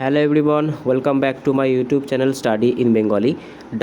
Hello everyone, welcome back to my YouTube channel Study in Bengali.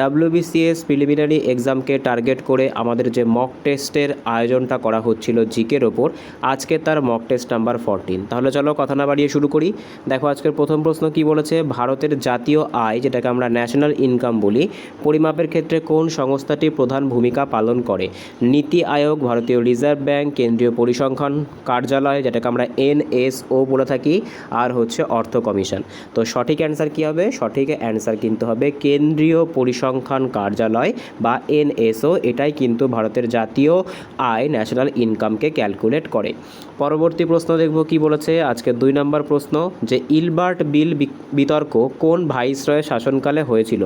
WBCS preliminary এক্সামকে target করে আমাদের যে mock টেস্টের আয়োজনটা করা হচ্ছিল জিকের ওপর, আজকে তার মক টেস্ট নাম্বার 14। তাহলে চলো কথা না বাড়িয়ে শুরু করি। দেখো আজকের প্রথম প্রশ্ন কি বলেছে, ভারতের জাতীয় আয় যেটাকে আমরা ন্যাশনাল ইনকাম বলি, পরিমাপের ক্ষেত্রে কোন সংস্থাটি প্রধান ভূমিকা পালন করে? নীতি আয়োগ, ভারতীয় রিজার্ভ ব্যাঙ্ক, কেন্দ্রীয় পরিসংখ্যান কার্যালয় যেটাকে আমরা NSO বলে থাকি, আর হচ্ছে অর্থ কমিশন। তো সঠিক অ্যান্সার কী হবে? সঠিক অ্যান্সার কিন্তু হবে কেন্দ্রীয় পরিসংখ্যান কার্যালয় বা NSO। এটাই কিন্তু ভারতের জাতীয় আয় ন্যাশনাল ইনকামকে ক্যালকুলেট করে। পরবর্তী প্রশ্ন দেখব কি বলেছে, আজকে 2 নম্বর প্রশ্ন, যে ইলবার্ট বিল বিতর্ক কোন ভাইসরয়ের শাসনকালে হয়েছিল?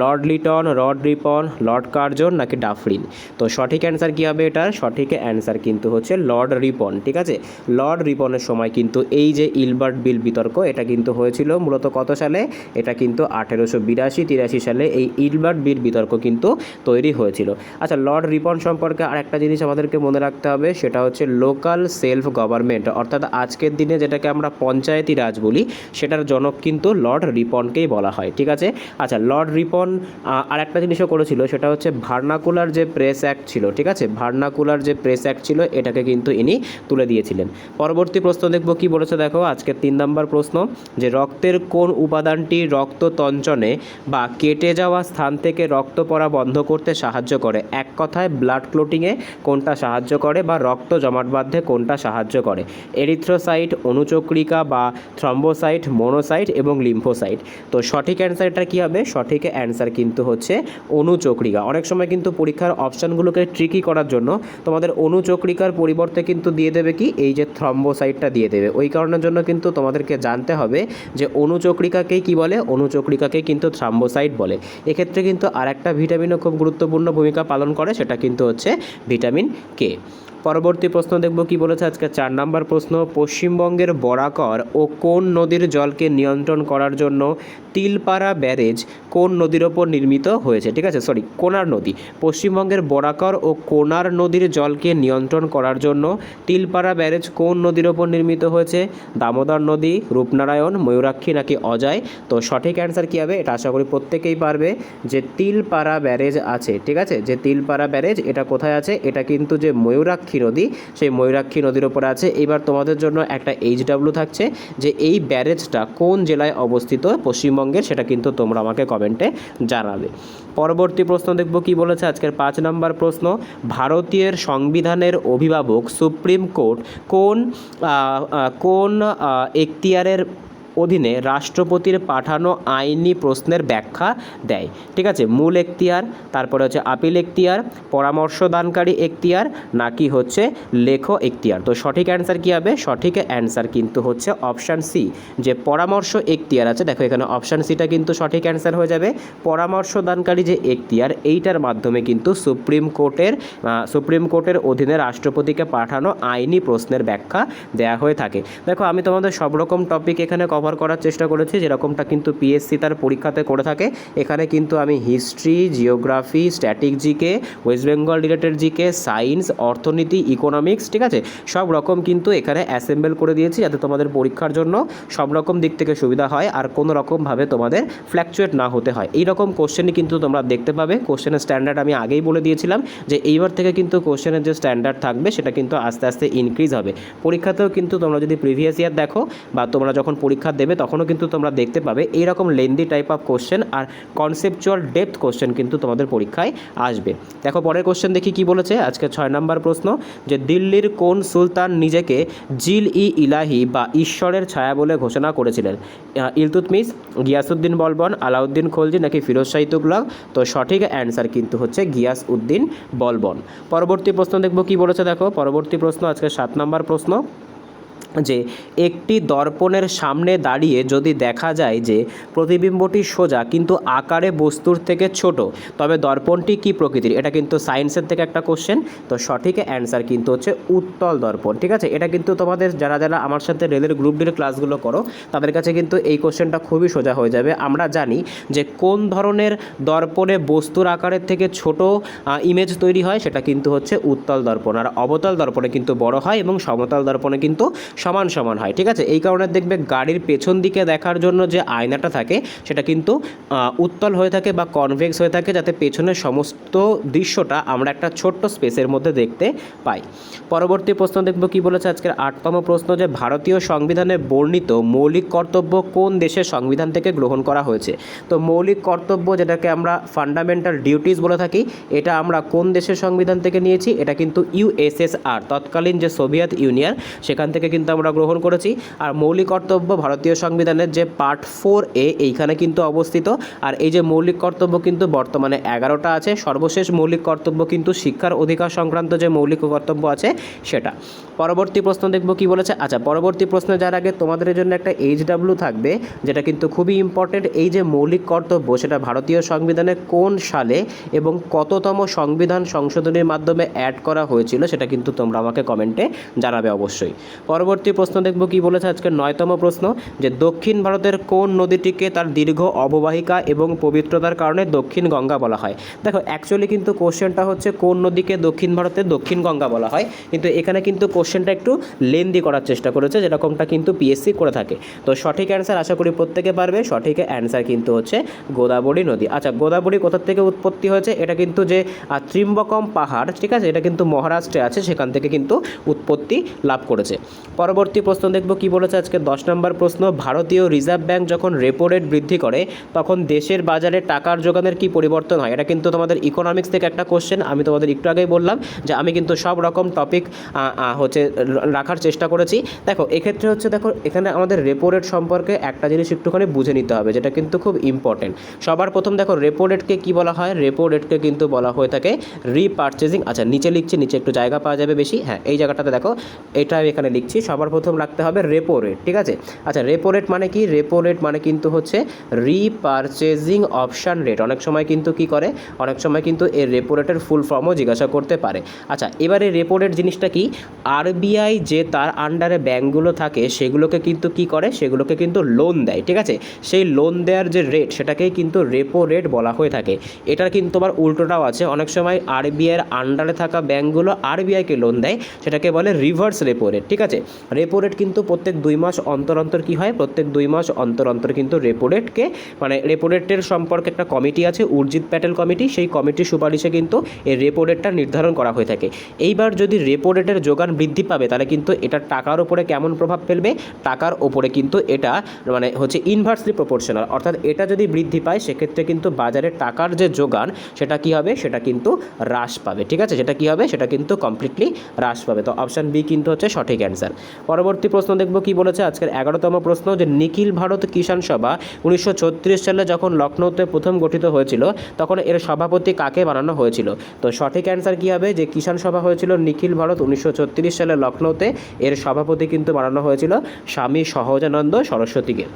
Lord Liton, Lord Ripon, Lord Curzon নাকি ডাফরিন? তো সঠিক অ্যান্সার কী হবে এটার? সঠিক অ্যান্সার কিন্তু হচ্ছে লর্ড রিপন। ঠিক আছে, লর্ড রিপনের সময় কিন্তু এই যে ইলবার্ট বিল বিতর্ক এটা কিন্তু হয়েছিল মূলত কত সালে? এটা কিন্তু 1882-83 সালে এই ইলবার্ট বিল বিতর্ক কিন্তু তৈরি হয়েছিল। আচ্ছা, লর্ড রিপন সম্পর্কে আর একটা জিনিস আমাদেরকে মনে রাখতে হবে, সেটা হচ্ছে লোকাল সেলফ গভর্নমেন্ট, অর্থাৎ আজকের দিনে যেটাকে আমরা পঞ্চায়েতি রাজ বলি, সেটার জনক কিন্তু লর্ড রিপনকেই বলা হয়। ঠিক আছে। আচ্ছা, লর্ড রিপন আর একটা জিনিসও করেছিল, সেটা হচ্ছে ভার্নাকুলার যে প্রেস অ্যাক্ট ছিল, ঠিক আছে, ভার্নাকুলার যে প্রেস অ্যাক্ট ছিল এটাকে কিন্তু ইনি তুলে দিয়েছিলেন। পরবর্তী প্রশ্ন দেখব কি বলেছে, দেখো আজকে 3 নম্বর প্রশ্ন, যে রক্তের কোন উপাদানটি রক্ততঞ্চনে বা কেটে যাওয়া স্থান থেকে রক্ত পড়া বন্ধ করতে সাহায্য করে? এক কথায় ব্লাড ক্লটিংয়ে কোনটা সাহায্য করে বা রক্ত জমাট বাঁধতে কোনটা সাহায্য করে? এরিথ্রোসাইট, অনুচক্রিকা বা থ্রম্বোসাইট, মোনোসাইট এবং লিম্ফোসাইট। তো সঠিক অ্যান্সারটা কী হবে? সঠিক অ্যান্সার কিন্তু হচ্ছে অনুচক্রিকা। অনেক সময় কিন্তু পরীক্ষার অপশানগুলোকে ট্রিকি করার জন্য তোমাদের অনুচক্রিকার পরিবর্তে কিন্তু দিয়ে দেবে কি, এই যে থ্রম্বোসাইটটা দিয়ে দেবে। ওই কারণের জন্য কিন্তু তোমাদেরকে জানতে হবে যে অনুচক্রিকাকেই কী বলে? অনুচক্রিকাকে কিন্তু থ্রম্বোসাইট বলে। এক্ষেত্রে কিন্তু আর একটা ভিটামিনও খুব গুরুত্বপূর্ণ ভূমিকা পালন করে, সেটা কিন্তু হচ্ছে ভিটামিন কে। পরবর্তী প্রশ্ন দেখব কি বলেছে, আজকে 4 নম্বর প্রশ্ন, পশ্চিমবঙ্গের বরাকর ও কোন নদীর জলকে নিয়ন্ত্রণ করার জন্য তিলপাড়া ব্যারেজ কোন নদীর ওপর নির্মিত হয়েছে? ঠিক আছে, কোনার নদী। পশ্চিমবঙ্গের বরাকর ও কোনার নদীর জলকে নিয়ন্ত্রণ করার জন্য তিলপাড়া ব্যারেজ কোন নদীর ওপর নির্মিত হয়েছে? দামোদর নদী, রূপনারায়ণ, ময়ূরাক্ষী নাকি অজয়? তো সঠিক অ্যান্সার কী হবে? এটা আশা করি প্রত্যেকেই পারবে, যে তিলপাড়া ব্যারেজ আছে। ঠিক আছে, যে তিলপাড়া ব্যারেজ এটা কোথায় আছে? এটা কিন্তু যে ময়ূরাক্ষী নদী, সেই ময়ূরাক্ষী নদীর ওপর আছে। এবার তোমাদের জন্য একটা HW থাকছে, যে এই ব্যারেজটা কোন জেলায় অবস্থিত পশ্চিমবঙ্গের, সেটা কিন্তু তোমরা আমাকে কমেন্টে জানাবে। পরবর্তী প্রশ্ন দেখব কি বলেছে, আজকের 5 নম্বর প্রশ্ন, ভারতীয় সংবিধানের অভিভাবক সুপ্রিম কোর্ট কোন এখতিয়ারের অধীনে রাষ্ট্রপতির পাঠানো আইনি প্রশ্নের ব্যাখ্যা দেয়? ঠিক আছে, মূল এখতিয়ার, তারপরে হচ্ছে আপিল এখতিয়ার, পরামর্শদানকারী এখতিয়ার নাকি হচ্ছে লেখ এখতিয়ার? তো সঠিক অ্যান্সার কী হবে? সঠিক অ্যান্সার কিন্তু হচ্ছে অপশান সি, যে পরামর্শ এখতিয়ার আছে। দেখো এখানে অপশান সিটা কিন্তু সঠিক অ্যান্সার হয়ে যাবে। পরামর্শদানকারী যে এখতিয়ার, এইটার মাধ্যমে কিন্তু সুপ্রিম কোর্টের অধীনে রাষ্ট্রপতিকে পাঠানো আইনি প্রশ্নের ব্যাখ্যা দেওয়া হয়ে থাকে। দেখো আমি তোমাদের সব রকম টপিক এখানে কভার করার চেষ্টা করেছি, যেরকমটা কিন্তু পিএসসি তার পরীক্ষাতে করে থাকে। এখানে কিন্তু আমি history, geography, static GK, West Bengal related GK, science, অর্থনীতি, ইকোনমিক্স, ঠিক আছে, সব রকম কিন্তু এখানে অ্যাসেম্বল করে দিয়েছি, যাতে তোমাদের পরীক্ষার জন্য সব রকম দিক থেকে সুবিধা হয় আর কোনো রকমভাবে তোমাদের ফ্ল্যাকচুয়েট না হতে হয়। এইরকম কোশ্চেনই কিন্তু তোমরা দেখতে পাবে। কোশ্চেনের স্ট্যান্ডার্ড আমি আগেই বলে দিয়েছিলাম, যে এইবার থেকে কিন্তু কোশ্চেনের যে স্ট্যান্ডার্ড থাকবে সেটা কিন্তু আস্তে আস্তে ইনক্রিজ হবে। পরীক্ষাতেও কিন্তু তোমরা যদি প্রিভিয়াস ইয়ার দেখো বা তোমরা যখন পরীক্ষা দেবে তখনও কিন্তু তোমরা দেখতে পাবে এইরকম লেন্দি টাইপ অফ কোশ্চেন আর কনসেপচুয়াল ডেপথ কোশ্চেন কিন্তু তোমাদের পরীক্ষায় আসবে। দেখো পরের কোশ্চেন দেখি কি বলেছে, আজকে 6 নম্বর প্রশ্ন, যে দিল্লির কোন সুলতান নিজেকে জিল-ই-ইলাহি বা ঈশ্বরের ছায়া বলে ঘোষণা করেছিলেন? ইলতুৎমিশ, গিয়াসউদ্দিন বলবন, আলাউদ্দিন খলজি নাকি ফিরোজ শাহী তুগলক? তো সঠিক অ্যান্সার কিন্তু হচ্ছে গিয়াসউদ্দিন বলবন। পরবর্তী প্রশ্ন দেখব কি বলেছে, দেখো পরবর্তী প্রশ্ন আজকে 7 নম্বর প্রশ্ন, যে একটি দর্পণের সামনে দাঁড়িয়ে যদি দেখা যায় যে প্রতিবিম্বটি সোজা কিন্তু আকারে বস্তুর থেকে ছোট, তবে দর্পণটি কী প্রকৃতির? এটা কিন্তু সায়েন্সের থেকে একটা কোশ্চেন। তো সঠিক অ্যান্সার কিন্তু হচ্ছে উত্তল দর্পণ। ঠিক আছে, এটা কিন্তু তোমাদের যারা যারা আমার সাথে রেলের গ্রুপ ডির ক্লাসগুলো করো তাদের কাছে কিন্তু এই কোশ্চেনটা খুবই সোজা হয়ে যাবে। আমরা জানি যে কোন ধরনের দর্পণে বস্তুর আকারের থেকে ছোট ইমেজ তৈরি হয়, সেটা কিন্তু হচ্ছে উত্তল দর্পণ। আর অবতল দর্পণে কিন্তু বড় হয় এবং সমতল দর্পণে কিন্তু সমান সমান হয়, ঠিক আছে। এই কারণে দেখবে গাড়ির পেছন দিকে দেখার জন্য যে আয়নাটা থাকে সেটা কিন্তু উত্তল হয়ে থাকে বা কনভেক্স হয়ে থাকে, যাতে পেছনের সমস্ত দৃশ্যটা আমরা একটা ছোট্ট স্পেসের মধ্যে দেখতে পাই। পরবর্তী প্রশ্ন দেখব কি বলেছে আজকের 8তম প্রশ্ন, যে ভারতীয় সংবিধানে বর্ণিত মৌলিক কর্তব্য কোন দেশের সংবিধান থেকে গ্রহণ করা হয়েছে। তো মৌলিক কর্তব্য, যেটাকে আমরা ফান্ডামেন্টাল ডিউটিস বলে থাকি, এটা আমরা কোন দেশের সংবিধান থেকে নিয়েছি? এটা কিন্তু ইউএসএসআর, তৎকালীন যে সোভিয়েত ইউনিয়ন, সেখান থেকে কিন্তু আমরা গ্রহণ করেছি। আর মৌলিক কর্তব্য ভারতীয় সংবিধানের যে পার্ট 4A এইখানে কিন্তু অবস্থিত। আর এই যে মৌলিক কর্তব্য কিন্তু বর্তমানে 11টা আছে। সর্বশেষ মৌলিক কর্তব্য কিন্তু শিক্ষার অধিকার সংক্রান্ত যে মৌলিক কর্তব্য আছে সেটা। পরবর্তী প্রশ্ন দেখব কি বলেছে। আচ্ছা, পরবর্তী প্রশ্নে যার আগে তোমাদের জন্য একটা HW থাকবে, যেটা কিন্তু খুবই ইম্পর্টেন্ট। এই যে মৌলিক কর্তব্য, সেটা ভারতীয় সংবিধানে কোন সালে এবং কততম সংবিধান সংশোধনীর মাধ্যমে অ্যাড করা হয়েছিল, সেটা কিন্তু তোমরা আমাকে কমেন্টে জানাবে অবশ্যই। পরবর্তী প্রশ্ন দেখব কি বলেছে আজকে 9তম প্রশ্ন, যে দক্ষিণ ভারতের কোন নদীটিকে তার দীর্ঘ অববাহিকা এবং পবিত্রতার কারণে দক্ষিণ গঙ্গা বলা হয়। দেখো, অ্যাকচুয়ালি কিন্তু কোশ্চেনটা হচ্ছে কোন নদীকে দক্ষিণ ভারতে দক্ষিণ গঙ্গা বলা হয়, কিন্তু এখানে কিন্তু কোশ্চেনটা একটু লেন্দি করার চেষ্টা করেছে, যেরকমটা কিন্তু পিএসসি করে থাকে। তো সঠিক অ্যান্সার আশা করি প্রত্যেকে পারবে। সঠিক অ্যান্সার কিন্তু হচ্ছে গোদাবরী নদী। আচ্ছা, গোদাবরী কোথা থেকে উৎপত্তি হয়েছে? এটা কিন্তু যে ত্রিম্বকম পাহাড়, ঠিক আছে, এটা কিন্তু মহারাষ্ট্রে আছে, সেখান থেকে কিন্তু উৎপত্তি লাভ করেছে। পরবর্তী প্রশ্ন দেখব কি বলেছে আজকে 10 নম্বর প্রশ্ন, ভারতীয় রিজার্ভ ব্যাংক যখন রেপো রেট বৃদ্ধি করে তখন দেশের বাজারে টাকার যোগানের কি পরিবর্তন হয়? এটা কিন্তু তোমাদের ইকোনমিক্স থেকে একটা কোশ্চেন। আমি তোমাদের একটু আগেই বললাম যে আমি কিন্তু সব রকম টপিক হচ্ছে রাখার চেষ্টা করেছি। দেখো, এক্ষেত্রে হচ্ছে, দেখো এখানে আমাদের রেপো রেট সম্পর্কে একটা জিনিস একটুখানি বুঝে নিতে হবে, যেটা কিন্তু খুব ইম্পর্টেন্ট। সবার প্রথম দেখো, রেপো রেটকে কী বলা হয়? রেপো রেটকে কিন্তু বলা হয়ে থাকে রিপারচেজিং। আচ্ছা, নিচে লিখছি, নিচে একটু জায়গা পাওয়া যাবে বেশি। হ্যাঁ, এই জায়গাটাতে দেখো, এটা এখানে লিখছি। সবার প্রথম রাখতে হবে রেপো রেট, ঠিক আছে। আচ্ছা, রেপো রেট মানে কি? রেপো রেট মানে কিন্তু হচ্ছে রিপারচেজিং অপশান রেট। অনেক সময় কিন্তু কি করে, অনেক সময় কিন্তু এর রেপো রেটের ফুল ফর্মও জিজ্ঞাসা করতে পারে। আচ্ছা, এবারে রেপো রেট জিনিসটা কি? আরবিআই যে তার আন্ডারে ব্যাঙ্কগুলো থাকে সেগুলোকে কিন্তু কি করে, সেগুলোকে কিন্তু লোন দেয়, ঠিক আছে। সেই লোন দেওয়ার যে রেট, সেটাকেই কিন্তু রেপো রেট বলা হয়ে থাকে। এটার কিন্তু আবার উল্টোটাও আছে। অনেক সময় আরবিআইয়ের আন্ডারে থাকা ব্যাঙ্কগুলো আরবিআইকে লোন দেয়, সেটাকে বলে রিভার্স রেপো রেট, ঠিক আছে। রেপো রেট কিন্তু প্রত্যেক 2 মাস অন্তর অন্তর কী হয়, প্রত্যেক 2 মাস অন্তর অন্তর কিন্তু রেপো রেটকে, মানে রেপো রেটের সম্পর্কে একটা কমিটি আছে, উর্জিত প্যাটেল কমিটি, সেই কমিটির সুপারিশে কিন্তু এই রেপো রেটটা নির্ধারণ করা হয়ে থাকে। এইবার যদি রেপো রেটের যোগান বৃদ্ধি পাবে, তাহলে কিন্তু এটা টাকার ওপরে কেমন প্রভাব ফেলবে? টাকার ওপরে কিন্তু এটা মানে হচ্ছে ইনভার্সলি প্রপোর্শনাল, অর্থাৎ এটা যদি বৃদ্ধি পায় সেক্ষেত্রে কিন্তু বাজারে টাকার যে যোগান সেটা কি হবে, সেটা কিন্তু হ্রাস পাবে, ঠিক আছে। সেটা কি হবে, সেটা কিন্তু কমপ্লিটলি হ্রাস পাবে। তো অপশান বি কিন্তু হচ্ছে সঠিক অ্যান্সার। পরবর্তী প্রশ্ন দেখব কি বলেছে আজকের 11তম প্রশ্ন, যে নিখিল ভারত কিষাণ সভা 1936 সালে যখন লখনৌতে প্রথম গঠিত হয়েছিল তখন এর সভাপতি কাকে বানানো হয়েছিল? তো সঠিক অ্যান্সার কী হবে, যে কিষাণ সভা হয়েছিল নিখিল ভারত 1936 সালে লখনৌতে। এর সভাপতি কিন্তু বানানো হয়েছিল স্বামী সহজানন্দ সরস্বতীকে।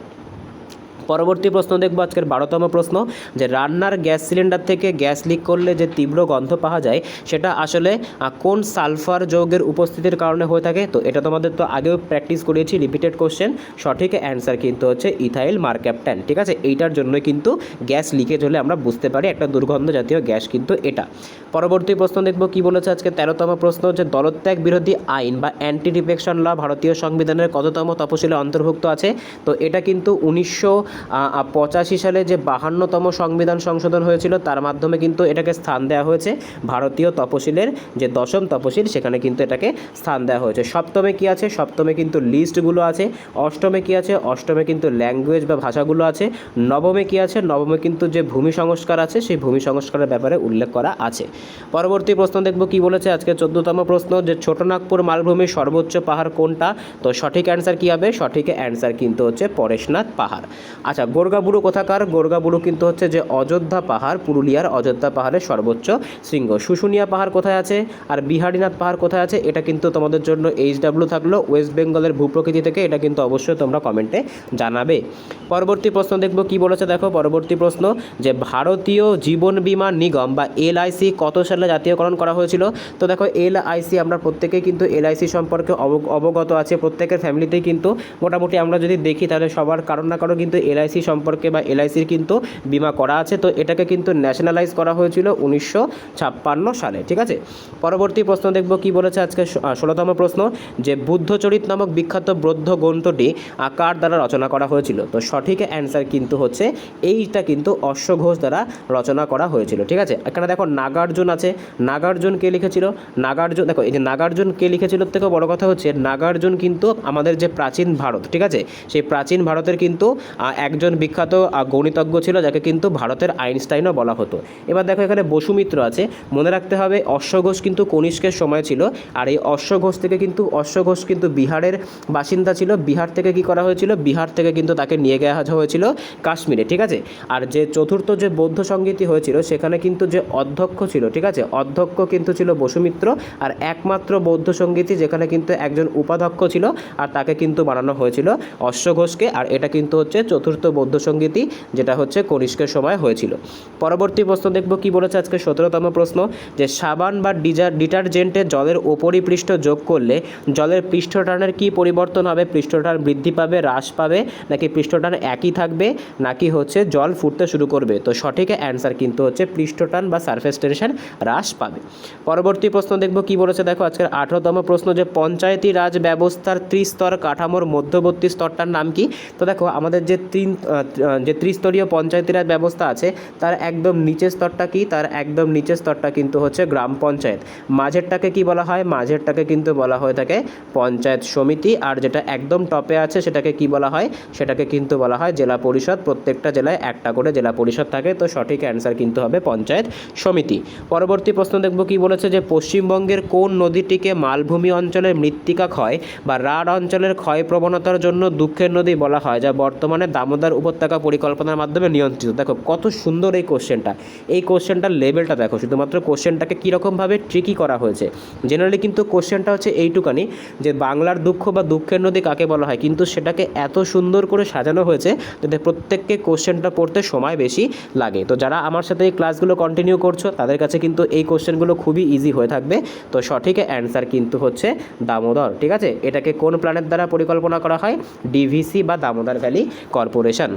পরবর্তী প্রশ্ন দেখব আজকের 12তম প্রশ্ন, যে রান্নার গ্যাস সিলিন্ডার থেকে গ্যাস লিক করলে যে তীব্র গন্ধ পাওয়া যায় সেটা আসলে কোন সালফার যৌগের উপস্থিতির কারণে হয়ে থাকে? তো এটা তোমাদের তো আগেও প্র্যাকটিস করিয়েছি, রিপিটেড কোশ্চেন। সঠিক অ্যান্সার কিন্তু হচ্ছে ইথাইল মারক্যাপটান, ঠিক আছে। এইটার জন্য কিন্তু গ্যাস লিকেজ হলে আমরা বুঝতে পারি একটা দুর্গন্ধ জাতীয় গ্যাস কিন্তু এটা। পরবর্তী প্রশ্ন দেখব কি বলেছে আজকে 13তম প্রশ্ন, যে দলত্যাগ বিরোধী আইন বা অ্যান্টি ডিফেকশন ল ভারতীয় সংবিধানের কততম তফসিলে অন্তর্ভুক্ত আছে? তো এটা কিন্তু 1985 সালে যে 52তম সংবিধান সংশোধন হয়েছিল তার মাধ্যমে কিন্তু এটাকে স্থান দেওয়া হয়েছে ভারতীয় তপশিলের যে 10ম তপশিল, সেখানে কিন্তু এটাকে স্থান দেওয়া হয়েছে। সপ্তমে কি আছে? সপ্তমে কিন্তু লিস্টগুলো আছে। অষ্টমে কি আছে? অষ্টমে কিন্তু ল্যাঙ্গুয়েজ বা ভাষাগুলো আছে। নবমে কি আছে? নবমে কিন্তু যে ভূমি সংস্কার আছে সেই ভূমি সংস্কারের ব্যাপারে উল্লেখ করা আছে। পরবর্তী প্রশ্ন দেখব কি বলেছে আজকে 14তম প্রশ্ন, যে ছোটনাগপুর মালভূমির সর্বোচ্চ পাহাড় কোনটা? তো সঠিক অ্যান্সার কী হবে? সঠিক অ্যান্সার কিন্তু হচ্ছে পরেশনাথ পাহাড়। আচ্ছা, গোর্গাবুরু কোথাকার? গোর্গাবুরু কিন্তু হচ্ছে যে অযোধ্যা পাহাড়, পুরুলিয়ার অযোধ্যা পাহাড়ের সর্বোচ্চ শৃঙ্গ। শুশুনিয়া পাহাড় কোথায় আছে আর বিহারীনাথ পাহাড় কোথায় আছে? এটা কিন্তু তোমাদের জন্য HW থাকলো ওয়েস্ট বেঙ্গলের ভূপ্রকৃতি থেকে। এটা কিন্তু অবশ্যই তোমরা কমেন্টে জানাবে। পরবর্তী প্রশ্ন দেখব কি বলেছে, দেখো পরবর্তী প্রশ্ন, যে ভারতীয় জীবন বীমা নিগম বা LIC কত সালে জাতীয়করণ করা হয়েছিল? তো দেখো, LIC আমরা প্রত্যেকেই কিন্তু LIC সম্পর্কে অবগত আছে, প্রত্যেকের ফ্যামিলিতেই কিন্তু মোটামুটি আমরা যদি দেখি তাহলে সবার কারো না কারো কিন্তু এলআইসি সম্পর্কে বা এলআইসির কিন্তু বিমা করা আছে। তো এটাকে কিন্তু ন্যাশনালাইজ করা হয়েছিল 1956 সালে। ঠিক আছে, পরবর্তী প্রশ্ন দেখব কি বলেছে আজকে 16তম প্রশ্ন, যে বুদ্ধচরিত নামক বিখ্যাত বৌদ্ধ গ্রন্থটি কার দ্বারা রচনা করা হয়েছিল? তো সঠিক অ্যান্সার কিন্তু হচ্ছে এইটা কিন্তু অশ্বঘোষ দ্বারা রচনা করা হয়েছিল। ঠিক আছে, এখানে দেখো নাগার্জুন আছে, নাগার্জুন কে লিখেছিল? নাগার্জুন, দেখো এই যে নাগার্জুন কে লিখেছিল থেকে বড় কথা হচ্ছে নাগার্জুন কিন্তু আমাদের যে প্রাচীন ভারত, ঠিক আছে, সেই প্রাচীন ভারতের কিন্তু একজন বিখ্যাত গণিতজ্ঞ ছিল, যাকে কিন্তু ভারতের আইনস্টাইনও বলা হতো। এবার দেখো এখানে বসুমিত্র আছে, মনে রাখতে হবে অশ্বঘোষ কিন্তু কনিষ্কের সময় ছিল, আর এই অশ্বঘোষ কিন্তু বিহারের বাসিন্দা ছিল। বিহার থেকে কি করা হয়েছিল? বিহার থেকে কিন্তু তাকে নিয়ে যাওয়া হয়েছিল কাশ্মীরে। ঠিক আছে, আর যে চতুর্থ যে বৌদ্ধ সংগীতি হয়েছিল সেখানে কিন্তু যে অধ্যক্ষ ছিল, ঠিক আছে, অধ্যক্ষ কিন্তু ছিল বসুমিত্র, আর একমাত্র বৌদ্ধ সংগীতি যেখানে কিন্তু একজন উপাধ্যক্ষ ছিল, আর তাকে কিন্তু বানানো হয়েছিল অশ্বঘোষকে। আর এটা কিন্তু হচ্ছে চতুর্থ বৌদ্ধ সংগীতি, যেটা হচ্ছে কনিষ্কের সময় হয়েছিল। পরবর্তী প্রশ্ন দেখব কি বলেছে আজকে 17তম প্রশ্ন, যে সাবান বা ডিটারজেন্টে জলের উপরিপৃষ্ঠ যোগ করলে জলের পৃষ্ঠটানের কি পরিবর্তন হবে? পৃষ্ঠটান বৃদ্ধি পাবে, হ্রাস পাবে, নাকি পৃষ্ঠটান একই থাকবে, নাকি হচ্ছে জল ফুটতে শুরু করবে? তো সঠিক অ্যান্সার কিন্তু হচ্ছে পৃষ্ঠটান বা সারফেস টেনশন হ্রাস পাবে। পরবর্তী প্রশ্ন দেখব কি বলেছে, দেখো আজকের 18তম প্রশ্ন, যে পঞ্চায়েতি রাজ ব্যবস্থার ত্রিস্তর কাঠামোর মধ্যবর্তী স্তরটার নাম কি? তো দেখো আমাদের যে ত্রিস্তরীয় পঞ্চায়েতি রাজ ব্যবস্থা আছে তার একদম নিচের স্তরটা কি? তার একদম নিচের স্তরটা কিন্তু হচ্ছে গ্রাম পঞ্চায়েত। মাঝেরটাকে কি বলা হয়? মাঝেরটাকে কিন্তু বলা হয়ে থাকে পঞ্চায়েত সমিতি। আর যেটা একদম টপে আছে সেটাকে কি বলা হয়? সেটাকে কিন্তু বলা হয় জেলা পরিষদ। প্রত্যেকটা জেলায় একটা করে জেলা পরিষদ থাকে। তো সঠিক অ্যান্সার কিন্তু হবে পঞ্চায়েত সমিতি। পরবর্তী প্রশ্ন দেখব কি বলেছে, যে পশ্চিমবঙ্গের কোন নদীটিকে মালভূমি অঞ্চলের মৃত্তিকা ক্ষয় বা রাঢ় অঞ্চলের ক্ষয় প্রবণতার জন্য দুঃখের নদী বলা হয়, যা বর্তমানে দামোদর উপত্যকা পরিকল্পনার মাধ্যমে নিয়ন্ত্রিত? দেখো কত সুন্দর এই কোশ্চেনটা, এই কোশ্চেনটার লেভেলটা দেখো, শুধুমাত্র কোশ্চেনটাকে কীরকমভাবে ট্রিকি করা হয়েছে। জেনারেলি কিন্তু কোশ্চেনটা হচ্ছে এইটুকানি, যে বাংলার দুঃখ বা দুঃখের নদী কাকে বলা হয়, কিন্তু সেটাকে এত সুন্দর করে সাজানো হয়েছে যাতে প্রত্যেককে কোশ্চেনটা পড়তে সময় বেশি লাগে। তো যারা আমার সাথে এই ক্লাসগুলো কন্টিনিউ করছো তাদের কাছে কিন্তু এই কোশ্চেনগুলো খুবই ইজি হয়ে থাকবে। তো সঠিক অ্যান্সার কিন্তু হচ্ছে দামোদর। ঠিক আছে, এটাকে কোন প্ল্যানের দ্বারা পরিকল্পনা করা হয়? ডিভিসি বা দামোদর ভ্যালি কর্পোরেশন।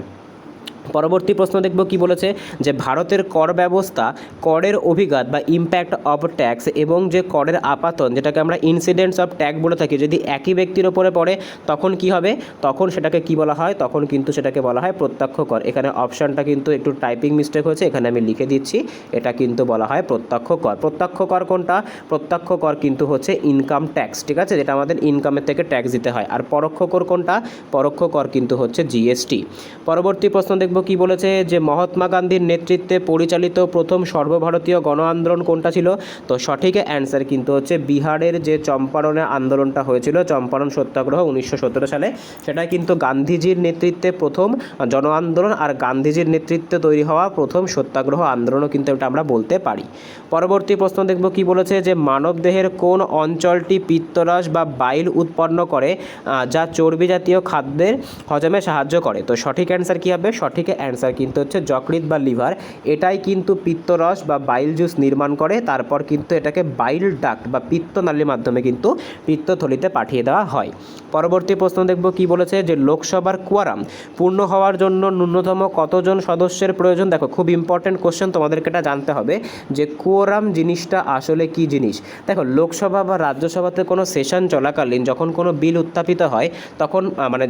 পরবর্তী প্রশ্ন দেখব কি বলেছে, যে ভারতের কর ব্যবস্থা করের অভিঘাত বা ইম্প্যাক্ট অফ ট্যাক্স এবং যে করের আপাতন, যেটাকে আমরা ইনসিডেন্টস অফ ট্যাক্স বলে থাকি, যদি একই ব্যক্তির ওপরে পড়ে তখন কি হবে? তখন সেটাকে কি বলা হয়? তখন কিন্তু সেটাকে বলা হয় প্রত্যক্ষ কর। এখানে অপশানটা কিন্তু একটু টাইপিং মিস্টেক হয়েছে, এখানে আমি লিখে দিচ্ছি, এটা কিন্তু বলা হয় প্রত্যক্ষ কর। প্রত্যক্ষ কর কোনটা? প্রত্যক্ষ কর কিন্তু হচ্ছে ইনকাম ট্যাক্স, ঠিক আছে, যেটা আমাদের ইনকামের থেকে ট্যাক্স দিতে হয়। আর পরোক্ষ কর কোনটা? পরোক্ষ কর কিন্তু হচ্ছে জিএসটি। পরবর্তী প্রশ্ন দেখব কি বলেছে, যে মহাত্মা গান্ধীর নেতৃত্বে পরিচালিত প্রথম সর্বভারতীয় গণ আন্দোলন কোনটা ছিল? তো সঠিক অ্যান্সার কিন্তু হচ্ছে বিহারের যে চম্পারণে আন্দোলনটা হয়েছিল, চম্পারণ সত্যাগ্রহ 1917 সালে, সেটা কিন্তু গান্ধীজির নেতৃত্বে প্রথম জন আন্দোলন, আর গান্ধীজির নেতৃত্বে তৈরি হওয়া প্রথম সত্যাগ্রহ আন্দোলনও কিন্তু এটা আমরা বলতে পারি। পরবর্তী প্রশ্ন দেখব কি বলেছে, যে মানবদেহের কোন অঞ্চলটি পিত্তরস বা বাইল উৎপন্ন করে যা চর্বি জাতীয় খাদ্যের হজমে সাহায্য করে? তো সঠিক অ্যান্সার কী হবে? সঠিক অ্যান্সার কিন্তু হচ্ছে যকৃৎ বা লিভার। এটাই কিন্তু পিত্তরস বা বাইল জুস নির্মাণ করে, তারপর কিন্তু এটাকে বাইল ডাক্ট বা পিত্তনালীর মাধ্যমে কিন্তু পিত্তথলিতে পাঠিয়ে দেওয়া হয়। পরবর্তী প্রশ্ন দেখব কি বলেছে, যে লোকসভার কোয়ারাম পূর্ণ হওয়ার জন্য ন্যূনতম কতজন সদস্যের প্রয়োজন? দেখো খুব ইম্পর্টেন্ট কোশ্চেন, তোমাদেরকে এটা জানতে হবে যে কোয়ারাম জিনিসটা আসলে কি জিনিস। দেখো লোকসভা বা রাজ্যসভাতে কোনো সেশন চলাকালীন যখন কোনো বিল উত্থাপিত হয়, তখন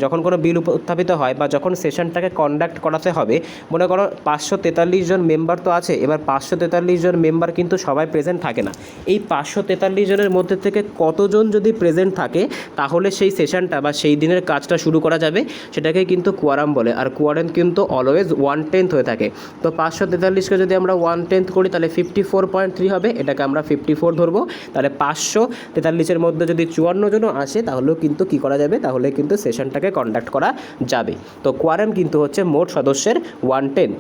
যখন কোনো বিল উত্থাপিত হয় বা যখন সেশনটাকে কন্ডাক্ট করাতে হবে, মনে করো 543 জন মেম্বার তো আছে, এবার 543 জন মেম্বার কিন্তু সবাই প্রেজেন্ট থাকে না। এই 543 জনের মধ্যে থেকে কতজন যদি প্রেজেন্ট থাকে তাহলে সেই সেশনটা বা সেই দিনের কাজটা শুরু করা যাবে, সেটাকে কিন্তু কোয়ারাম বলে। আর কোয়ারাম কিন্তু অলওয়েজ 1/10 হয়ে থাকে। তো 543কে যদি আমরা 1/10 করি তাহলে 54.3 হবে, এটাকে আমরা 54 ধরবো। তাহলে 543-এর মধ্যে যদি 54 জনও আসে তাহলেও কিন্তু কী করা যাবে? তাহলে কিন্তু সেশনটাকে কন্ডাক্ট করা যাবে। তো কোয়ারাম কিন্তু হচ্ছে মোট সদস্যের 1/10।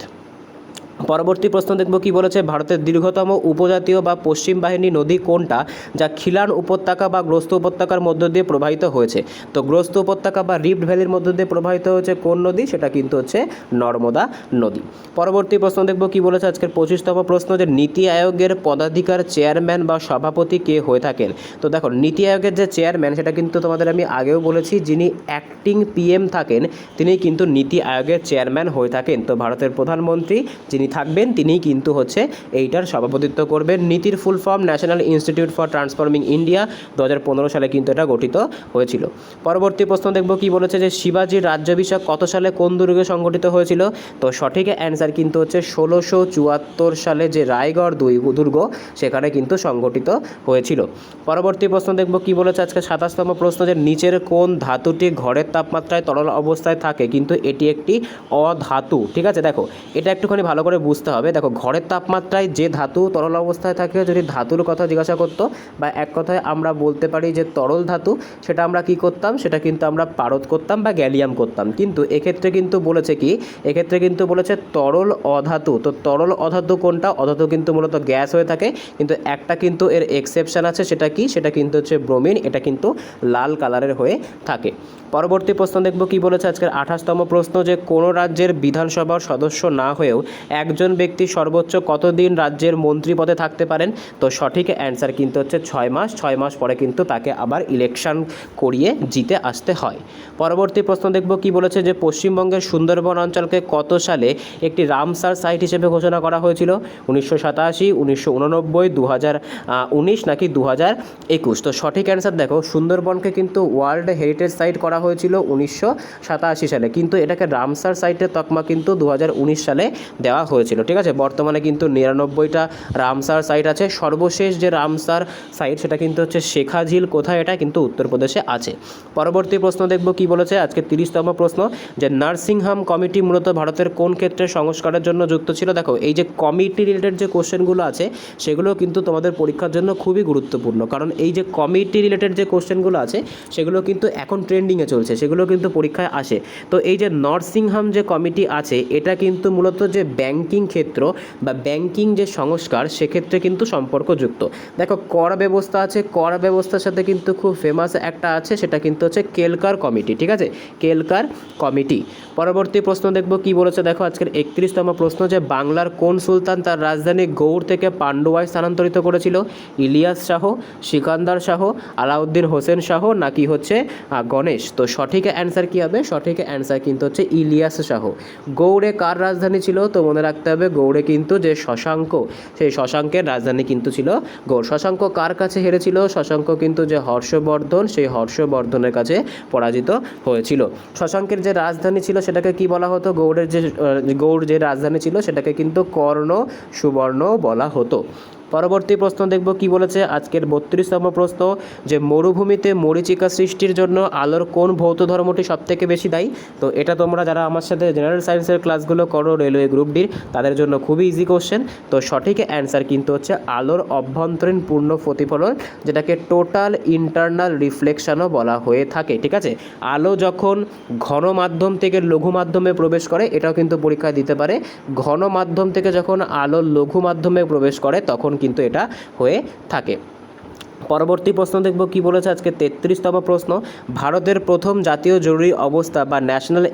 পরবর্তী প্রশ্ন দেখব কি বলেছে, ভারতের দীর্ঘতম উপজাতীয় বা পশ্চিম বাহিনী নদী কোনটা যা খিলান উপত্যকা বা গ্রস্ত উপত্যকার মধ্য দিয়ে প্রবাহিত হয়েছে? তো গ্রস্ত উপত্যকা বা রিফ্ট ভ্যালির মধ্য দিয়ে প্রবাহিত হয়েছে কোন নদী? সেটা কিন্তু হচ্ছে নর্মদা নদী। পরবর্তী প্রশ্ন দেখব কি বলেছে, আজকের 25তম প্রশ্ন, যে নীতি আয়োগের পদাধিকার চেয়ারম্যান বা সভাপতি কে হয়ে থাকেন? তো দেখো, নীতি আয়োগের যে চেয়ারম্যান সেটা কিন্তু তোমাদের আমি আগেও বলেছি, যিনি অ্যাক্টিং পিএম থাকেন তিনিই কিন্তু নীতি আয়োগের চেয়ারম্যান হয়ে থাকেন। তো ভারতের প্রধানমন্ত্রী যিনি থাকবেন তিনিই কিন্তু হচ্ছে এইটার সভাপতিত্ব করবেন। নীতির full form national institute for transforming India, 2015 সালে কিন্তু এটা গঠিত হয়েছিল। পরবর্তী প্রশ্ন দেখব কি বলেছে, যে শিবাজির রাজ্যাভিষেক কত সালে কোন দুর্গে সংগঠিত হয়েছিল? তো সঠিক অ্যান্সার কিন্তু হচ্ছে 1674 সালে যে রায়গড় দুর্গ সেখানে কিন্তু সংগঠিত হয়েছিল। পরবর্তী প্রশ্ন দেখব কি বলেছে, আজকে 27তম প্রশ্ন, যে নিচের কোন ধাতুটি ঘরের তাপমাত্রায় তরল অবস্থায় থাকে কিন্তু এটি একটি অধাতু? ঠিক আছে, দেখো এটা একটুখানি ভালো করে বুঝতে হবে। দেখো, ঘরের তাপমাত্রায় যে ধাতু তরল অবস্থায় থাকে, যদি ধাতুর কথা জিজ্ঞাসা করতো বা এক কথায় আমরা বলতে পারি যে তরল ধাতু, সেটা আমরা কি করতাম? সেটা কিন্তু আমরা পারদ করতাম বা গ্যালিয়াম করতাম। কিন্তু এক্ষেত্রে কিন্তু বলেছে কি, এক্ষেত্রে কিন্তু বলেছে তরল অধাতু। তো তরল অধাতু কোনটা? অধাতু কিন্তু মূলত গ্যাস হয়ে থাকে, কিন্তু একটা কিন্তু এর এক্সেপশন আছে, সেটা কি? সেটা কিন্তু হচ্ছে ব্রোমিন, এটা কিন্তু লাল কালারের হয়ে থাকে। পরবর্তী প্রশ্ন দেখব কি বলেছে, আজকের 28তম প্রশ্ন, যে কোনো রাজ্যের বিধানসভার সদস্য না হয়েও একজন ব্যক্তি সর্বোচ্চ কতদিন রাজ্যের মন্ত্রী পদে থাকতে পারেন? তো সঠিক অ্যান্সার কিন্তু হচ্ছে 6 মাস। 6 মাস পরে কিন্তু তাকে আবার ইলেকশন করিয়ে জিতে আসতে হয়। পরবর্তী প্রশ্ন দেখব কি বলেছে, যে পশ্চিমবঙ্গের সুন্দরবন অঞ্চলকে কত সালে একটি রামসার সাইট হিসেবে ঘোষণা করা হয়েছিল? 1987, 1989, 2019 নাকি 2021? তো সঠিক অ্যান্সার দেখো, সুন্দরবনকে কিন্তু ওয়ার্ল্ড হেরিটেজ সাইট করা হয়েছিল 1987 সালে, কিন্তু এটাকে রামসার সাইটের তকমা কিন্তু 2019 সালে দেওয়া হয়েছিল। ঠিক আছে, বর্তমানে কিন্তু 99টা রামসার সাইট আছে। সর্বশেষ যে রামসার সাইট সেটা কিন্তু হচ্ছে শেখাঝিল, কোথায়? এটা কিন্তু উত্তরপ্রদেশে আছে। পরবর্তী প্রশ্ন দেখব কি বলেছে, আজকে 30তম প্রশ্ন, যে নার্সিংহোম কমিটি মূলত ভারতের কোন ক্ষেত্রে সংস্কারের জন্য যুক্ত ছিল? দেখো, এই যে কমিটি রিলেটেড যে কোশ্চেনগুলো আছে সেগুলো কিন্তু তোমাদের পরীক্ষার জন্য খুবই গুরুত্বপূর্ণ, কারণ এই যে কমিটি রিলেটেড যে কোশ্চেনগুলো আছে সেগুলো কিন্তু এখন ট্রেন্ডিংয়ে চলছে, সেগুলো কিন্তু পরীক্ষায় আসে। তো এই যে নার্সিংহোম যে কমিটি আছে এটা কিন্তু মূলত যে ব্যাংকিং ক্ষেত্র বা ব্যাংকিং যে সংস্কার সেক্ষেত্রে কিন্তু সম্পর্কযুক্ত। দেখো, কর ব্যবস্থা আছে, কর ব্যবস্থার সাথে কিন্তু খুব ফেমাস একটা আছে, সেটা কিন্তু হচ্ছে কেলকার কমিটি। ঠিক আছে, কেলকার কমিটি। পরবর্তী প্রশ্ন দেখব কি বলেছে, দেখো আজকের 31তম প্রশ্ন, যে বাংলার কোন সুলতান তার রাজধানী গৌড় থেকে পান্ডুয়ায় স্থানান্তরিত করেছিল? ইলিয়াস শাহ, সিকান্দার শাহ, আলাউদ্দিন হোসেন শাহ নাকি হচ্ছে গণেশ? তো সঠিক অ্যান্সার কী হবে? সঠিক অ্যান্সার কিন্তু হচ্ছে ইলিয়াস শাহ। গৌড়ে কার রাজধানী ছিল? তো মনে রাখতে হবে, গৌড়ে কিন্তু যে শশাঙ্ক, সেই শশাঙ্কের রাজধানী কিন্তু ছিল গৌড়। শশাঙ্ক কার কাছে হেরেছিল? শশাঙ্ক কিন্তু যে হর্ষবর্ধন, সেই হর্ষবর্ধনের কাছে পরাজিত হয়েছিল। শশাঙ্কের যে রাজধানী ছিল সেটাকে কি বলা হতো? গৌড় যে রাজধানী ছিল সেটাকে কিন্তু কর্ণ সুবর্ণ বলা হতো। পরবর্তী প্রশ্ন দেখব কি বলেছে, আজকের 32তম প্রশ্ন, যে মরুভূমিতে মরীচিকা সৃষ্টির জন্য আলোর কোন ভৌত ধর্মটি সবথেকে বেশি দায়ী? তো এটা তোমরা যারা আমার সাথে জেনারেল সায়েন্সের ক্লাসগুলো করো রেলওয়ে গ্রুপ ডির, তাদের জন্য খুবই ইজি কোশ্চেন। তো সঠিক অ্যান্সার কিন্তু হচ্ছে আলোর অভ্যন্তরীণ পূর্ণ প্রতিফলন, যেটাকে টোটাল ইন্টারনাল রিফ্লেকশনও বলা হয়ে থাকে। ঠিক আছে, আলো যখন ঘন মাধ্যম থেকে লঘু মাধ্যমে প্রবেশ করে, এটাও কিন্তু পরীক্ষায় দিতে পারে, ঘন মাধ্যম থেকে যখন আলো লঘু মাধ্যমে প্রবেশ করে তখন কিন্তু এটা হয়ে থাকে। পরবর্তী প্রশ্ন দেখব কি বলেছে, আজকে 33তম প্রশ্ন, ভারতের প্রথম জাতীয় জরুরি অবস্থা বা ন্যাশনাল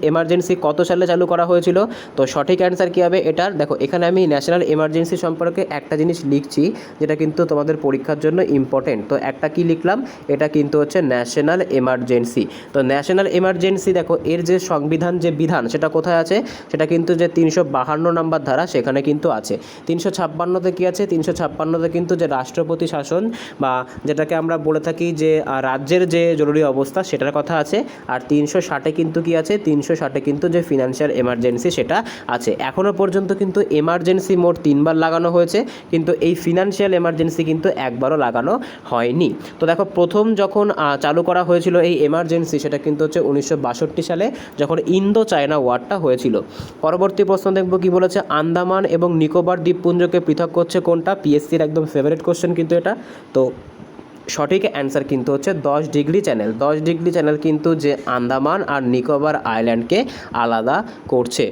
এমার্জেন্সি কত সালে চালু করা হয়েছিল? তো সঠিক অ্যান্সার কী হবে এটার? দেখো, এখানে আমি ন্যাশনাল এমার্জেন্সি সম্পর্কে একটা জিনিস লিখছি যেটা কিন্তু তোমাদের পরীক্ষার জন্য ইম্পর্টেন্ট। তো একটা কি লিখলাম? এটা কিন্তু হচ্ছে ন্যাশনাল এমার্জেন্সি। তো ন্যাশনাল এমার্জেন্সি দেখো, এর যে সংবিধান যে বিধান সেটা কোথায় আছে? সেটা কিন্তু যে 352 নম্বর ধারা সেখানে কিন্তু আছে। 356তে কী আছে? 356তে কিন্তু যে রাষ্ট্রপতি শাসন বা যেটাকে আমরা বলে থাকি যে রাজ্যের যে জরুরি অবস্থা সেটার কথা আছে। আর 360 কিন্তু কি আছে? 360 কিন্তু যে ফিনান্সিয়াল এমার্জেন্সি সেটা আছে। এখনও পর্যন্ত কিন্তু এমার্জেন্সি মোট 3বার লাগানো হয়েছে, কিন্তু এই ফিনান্সিয়াল এমার্জেন্সি কিন্তু একবারও লাগানো হয়নি। তো দেখো, প্রথম যখন চালু করা হয়েছিল এই এমার্জেন্সি সেটা কিন্তু হচ্ছে 1962 সালে, যখন ইন্দো চায়না ওয়ারটা হয়েছিল। পরবর্তী প্রশ্ন দেখব কি বলেছে, আন্দামান এবং নিকোবর দ্বীপপুঞ্জকে পৃথক করছে কোনটা? পিএসসির একদম ফেভারিট কোশ্চেন কিন্তু এটা। তো সঠিক অ্যান্সার কিন্তু হচ্ছে 10 ডিগ্রি চ্যানেল। 10 ডিগ্রি চ্যানেল কিন্তু যে আন্দামান আর নিকোবর আইল্যান্ডকে আলাদা করছে।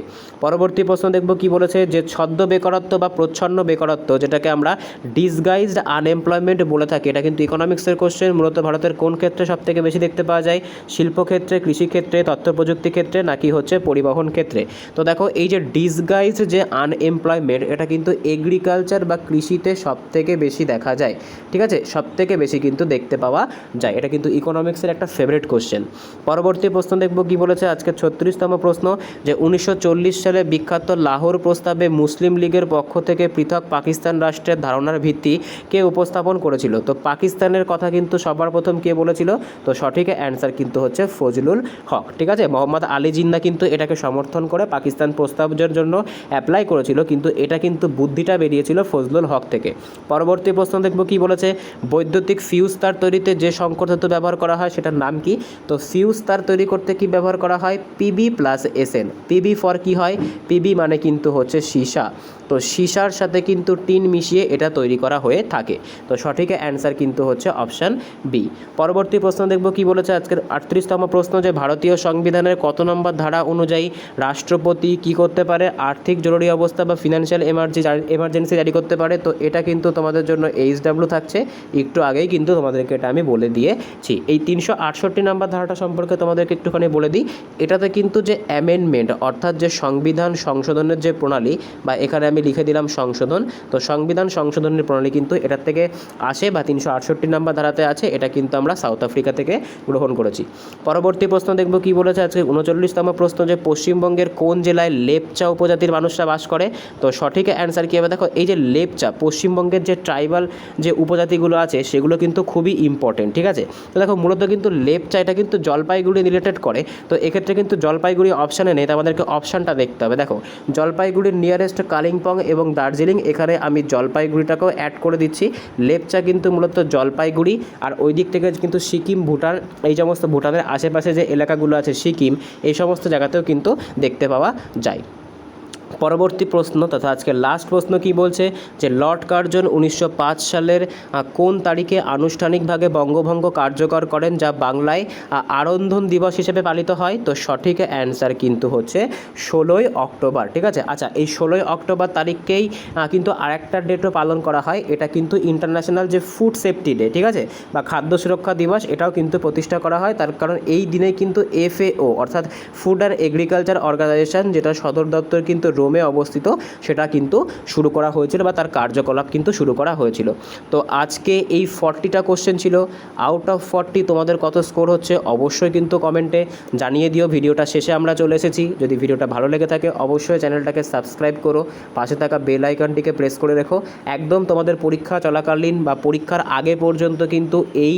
পরবর্তী প্রশ্ন দেখব কি বলেছে, যে ছদ্ম বেকারত্ব বা প্রচ্ছন্ন বেকারত্ব, যেটাকে আমরা ডিসগাইজড আনএমপ্লয়মেন্ট বলে থাকি, এটা কিন্তু ইকোনমিক্সের কোশ্চেন। মূলত ভারতের কোন ক্ষেত্রে সবথেকে বেশি দেখতে পাওয়া যায়? শিল্পক্ষেত্রে, কৃষিক্ষেত্রে, তথ্য প্রযুক্তি ক্ষেত্রে, নাকি হচ্ছে পরিবহন ক্ষেত্রে? তো দেখো এই যে ডিসগাইজড যে আনএমপ্লয়মেন্ট, এটা কিন্তু এগ্রিকালচার বা কৃষিতে সবথেকে বেশি দেখা যায়। ঠিক আছে, সবথেকে বেশি কিন্তু দেখতে পাওয়া যায়। এটা কিন্তু ইকোনমিক্সের একটা ফেভারিট কোশ্চেন। পরবর্তী প্রশ্ন দেখব কি বলেছে, আজকে 36তম প্রশ্ন, যে 1940 সালে বিখ্যাত লাহোর প্রস্তাবে মুসলিম লীগের পক্ষ থেকে পৃথক পাকিস্তান রাষ্ট্রের ধারণার ভিত্তি কে উপস্থাপন করেছিল? তো পাকিস্তানের কথা কিন্তু সবার প্রথম কে বলেছিল? তো সঠিক অ্যান্সার কিন্তু হচ্ছে ফজলুল হক। ঠিক আছে, মোহাম্মদ আলী জিন্নাহ কিন্তু এটাকে সমর্থন করে পাকিস্তান প্রস্তাবের জন্য অ্যাপ্লাই করেছিল, কিন্তু এটা কিন্তু বুদ্ধিটা বেরিয়েছিল ফজলুল হক থেকে। পরবর্তী প্রশ্ন দেখব কি বলেছে, বৈদ্যুতিক ফিউজ তার তৈরিতে যে সংকর ধাতু ব্যবহার করা হয় সেটার নাম কি? তো ফিউজ তার তৈরি করতে কি ব্যবহার করা হয়? PB+SN। পিবি ফর কি হয়? পিবি মানে কিন্তু হচ্ছে সীসা। তো সীসার সাথে কিন্তু টিন মিশিয়ে এটা তৈরি করা হয়ে থাকে। তো সঠিক অ্যান্সার কিন্তু হচ্ছে অপশান বি। পরবর্তী প্রশ্ন দেখব কি বলেছে, আজকের 38তম প্রশ্ন, যে ভারতীয় সংবিধানের কত নম্বর ধারা অনুযায়ী রাষ্ট্রপতি কি করতে পারে? আর্থিক জরুরি অবস্থা বা ফিনান্সিয়াল এমার্জেন্সি জারি করতে পারে। তো এটা কিন্তু তোমাদের জন্য HW থাকছে, একটু আগেই কিন্তু তোমাদেরকে এটা আমি বলে দিয়েছি। এই 368 নম্বর ধারাটা সম্পর্কে তোমাদেরকে একটুখানি বলে দিই। এটাতে কিন্তু যে অ্যামেন্ডমেন্ট, অর্থাৎ যে সংবিধান সংশোধনের যে প্রণালী, বা এখানে আমি লিখে দিলাম সংশোধন, তো সংবিধান সংশোধনের প্রণালী কিন্তু এটার থেকে আসে বা 368 নম্বর ধারাতে আছে। এটা কিন্তু আমরা সাউথ আফ্রিকা থেকে গ্রহণ করেছি। পরবর্তী প্রশ্ন দেখব কি বলেছে, আজকে 39তম প্রশ্ন, যে পশ্চিমবঙ্গের কোন জেলায় লেপচা উপজাতির মানুষরা বাস করে? তো সঠিক অ্যান্সার কী হবে? দেখো এই যে লেপচা, পশ্চিমবঙ্গের যে ট্রাইবাল যে উপজাতিগুলো আছে সেগুলো কিন্তু খুবই ইম্পর্টেন্ট। ঠিক আছে, তো দেখো মূলত কিন্তু লেপচা এটা কিন্তু জলপাইগুড়ি রিলেটেড করে। তো এক্ষেত্রে কিন্তু জলপাইগুড়ি অপশানে নেই, তো আমাদেরকে অপশানটা দেখতে হবে। দেখো জলপাইগুড়ির নিয়ারেস্ট কালিম্পং এবং দার্জিলিং, এখানে আমি জলপাইগুড়িটাকেও অ্যাড করে দিচ্ছি। লেপচা কিন্তু মূলত জলপাইগুড়ি, আর ওই দিক থেকে কিন্তু সিকিম, ভুটান, এই সমস্ত ভুটানের আশেপাশে যে এলাকাগুলো আছে সিকিম, এই সমস্ত জায়গাতেও কিন্তু দেখতে পাওয়া যায়। পরবর্তী প্রশ্ন তথা আজকে লাস্ট প্রশ্ন কি বলছে, যে লর্ড কার্জন 1905 সালের কোন তারিখে আনুষ্ঠানিকভাবে বঙ্গভঙ্গ কার্যকর করেন, যা বাংলায় আরন্ধন দিবস হিসেবে পালিত হয়? তো সঠিক অ্যান্সার কিন্তু হচ্ছে 16ই অক্টোবর। ঠিক আছে, আচ্ছা এই 16ই অক্টোবর তারিখকেই কিন্তু আরেকটা ডেটও পালন করা হয়, এটা কিন্তু ইন্টারন্যাশনাল যে ফুড সেফটি ডে, ঠিক আছে, বা খাদ্য সুরক্ষা দিবস, এটাও কিন্তু প্রতিষ্ঠা করা হয়। তার কারণ এই দিনে কিন্তু FAO অর্থাৎ ফুড অ্যান্ড এগ্রিকালচার অর্গানাইজেশন, যেটা সদর দপ্তর কিন্তু রোমে অবস্থিত, সেটা কিন্তু শুরু করা হয়েছিল বা তার কার্যকলাপ কিন্তু শুরু করা হয়েছিল। তো আজকে এই 40টা কোশ্চেন ছিল। আউট অফ 40 তোমাদের কত স্কোর হচ্ছে অবশ্যই কিন্তু কমেন্টে জানিয়ে দিও। ভিডিওটা শেষে আমরা চলে এসেছি। যদি ভিডিওটা ভালো লেগে থাকে অবশ্যই চ্যানেলটাকে সাবস্ক্রাইব করো, পাশে থাকা বেল আইকনটিকে প্রেস করে রেখো। একদম তোমাদের পরীক্ষা চলাকালীন বা পরীক্ষার আগে পর্যন্ত কিন্তু এই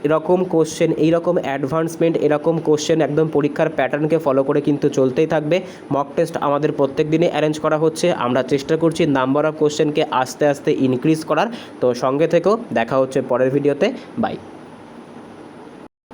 এরকম কোশ্চেন, এইরকম অ্যাডভান্সমেন্ট, এরকম কোশ্চেন একদম পরীক্ষার প্যাটার্নকে ফলো করে কিন্তু চলতেই থাকবে। মক টেস্ট আমাদের প্রত্যেক দিনই অ্যারেঞ্জ করা হচ্ছে। আমরা চেষ্টা করছি নাম্বার অফ কোশ্চেনকে আস্তে আস্তে ইনক্রিজ করার। তো সঙ্গে থেকেও দেখা হচ্ছে পরের ভিডিওতে। বাই।